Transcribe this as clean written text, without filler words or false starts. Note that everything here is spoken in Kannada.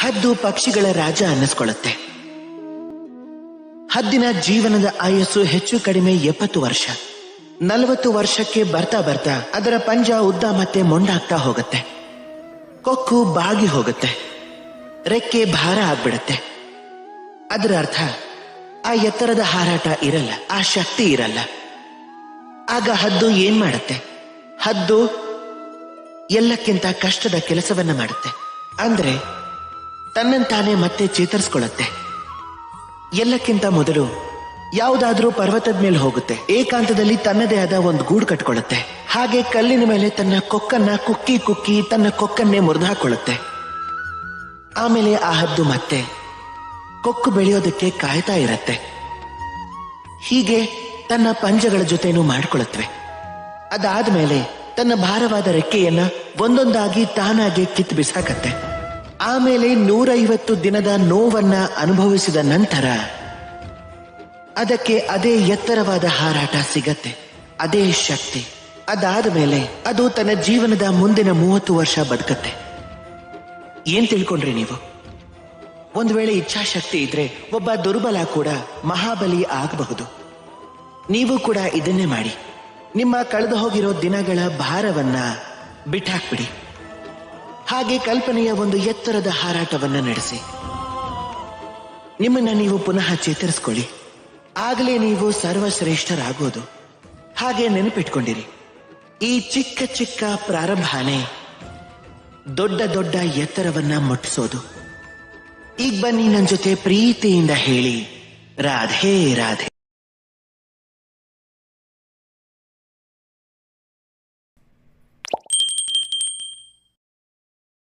ಹದ್ದು ಪಕ್ಷಿಗಳ ರಾಜ ಅನ್ನಿಸ್ಕೊಳ್ಳುತ್ತೆ. ಹದ್ದಿನ ಜೀವನದ ಆಯಸ್ಸು ಹೆಚ್ಚು ಕಡಿಮೆ 70 ವರ್ಷ. 40 ವರ್ಷಕ್ಕೆ ಬರ್ತಾ ಬರ್ತಾ ಅದರ ಪಂಜ ಉದ್ದ ಮತ್ತೆ ಮೊಂಡಾಗ್ತಾ ಹೋಗುತ್ತೆ. ಕೊಕ್ಕು ಬಾಗಿ ಹೋಗುತ್ತೆ. ರೆಕ್ಕೆ ಭಾರ ಆಗ್ಬಿಡತ್ತೆ. ಅದರ ಅರ್ಥ ಆ ಎತ್ತರದ ಹಾರಾಟ ಇರಲ್ಲ, ಆ ಶಕ್ತಿ ಇರಲ್ಲ. ಆಗ ಹದ್ದು ಏನ್ ಮಾಡುತ್ತೆ? ಹದ್ದು ಎಲ್ಲಕ್ಕಿಂತ ಕಷ್ಟದ ಕೆಲಸವನ್ನ ಮಾಡುತ್ತೆ. ಅಂದ್ರೆ ತನ್ನಂತಾನೆ ಮತ್ತೆ ಚೇತರಿಸ್ಕೊಳ್ಳುತ್ತೆ. ಎಲ್ಲಕ್ಕಿಂತ ಮೊದಲು ಯಾವುದಾದ್ರೂ ಪರ್ವತದ ಮೇಲೆ ಹೋಗುತ್ತೆ. ಏಕಾಂತದಲ್ಲಿ ತನ್ನದೇ ಆದ ಒಂದು ಗೂಡು ಕಟ್ಕೊಳ್ಳುತ್ತೆ. ಹಾಗೆ ಕಲ್ಲಿನ ಮೇಲೆ ತನ್ನ ಕೊಕ್ಕನ್ನ ಕುಕ್ಕಿ ಕುಕ್ಕಿ ತನ್ನ ಕೊಕ್ಕನ್ನೇ ಮುರಿದು ಹಾಕೊಳ್ಳುತ್ತೆ. ಆಮೇಲೆ ಆ ಹದ್ದು ಮತ್ತೆ ಕೊಕ್ಕು ಬೆಳೆಯೋದಕ್ಕೆ ಕಾಯ್ತಾ ಇರತ್ತೆ. ಹೀಗೆ ತನ್ನ ಪಂಜಗಳ ಜೊತೆನೂ ಮಾಡ್ಕೊಳ್ಳುತ್ತವೆ. ಅದಾದ್ಮೇಲೆ ತನ್ನ ಭಾರವಾದ ರೆಕ್ಕೆಯನ್ನ ಒಂದೊಂದಾಗಿ ತಾನಾಗೆ ಕಿತ್ತು ಬಿಸಾಕತ್ತೆ. ಆಮೇಲೆ 150 ದಿನದ ನೋವನ್ನ ಅನುಭವಿಸಿದ ನಂತರ ಅದಕ್ಕೆ ಅದೇ ಎತ್ತರವಾದ ಹಾರಾಟ ಸಿಗತ್ತೆ, ಅದೇ ಶಕ್ತಿ. ಅದಾದ ಮೇಲೆ ಅದು ತನ್ನ ಜೀವನದ ಮುಂದಿನ 30 ವರ್ಷ ಬದುಕತ್ತೆ. ಏನ್ ತಿಳ್ಕೊಂಡ್ರಿ ನೀವು? ಒಂದು ವೇಳೆ ಇಚ್ಛಾಶಕ್ತಿ ಇದ್ರೆ ಒಬ್ಬ ದುರ್ಬಲ ಕೂಡ ಮಹಾಬಲಿ ಆಗಬಹುದು. ನೀವು ಕೂಡ ಇದನ್ನೇ ಮಾಡಿ. ನಿಮ್ಮ ಕಳೆದು ಹೋಗಿರೋ ದಿನಗಳ ಭಾರವನ್ನ ಬಿಟ್ಟಾಕ್ಬಿಡಿ. ಹಾಗೆ ಕಲ್ಪನೆಯ ಒಂದು ಎತ್ತರದ ಹಾರಾಟವನ್ನ ನಡೆಸಿ. ನಿಮ್ಮನ್ನ ನೀವು ಪುನಃ ಚೇತರಿಸ್ಕೊಳ್ಳಿ. ಆಗಲೇ ನೀವು ಸರ್ವಶ್ರೇಷ್ಠರಾಗೋದು. ಹಾಗೆ ನೆನಪಿಟ್ಕೊಂಡಿರಿ, ಈ ಚಿಕ್ಕ ಚಿಕ್ಕ ಪ್ರಾರಂಭನೇ ದೊಡ್ಡ ದೊಡ್ಡ ಎತ್ತರವನ್ನ ಮುಟ್ಟಿಸೋದು. ಈಗ ಬನ್ನಿ ನನ್ನ ಜೊತೆ ಪ್ರೀತಿಯಿಂದ ಹೇಳಿ, ರಾಧೇ ರಾಧೆ.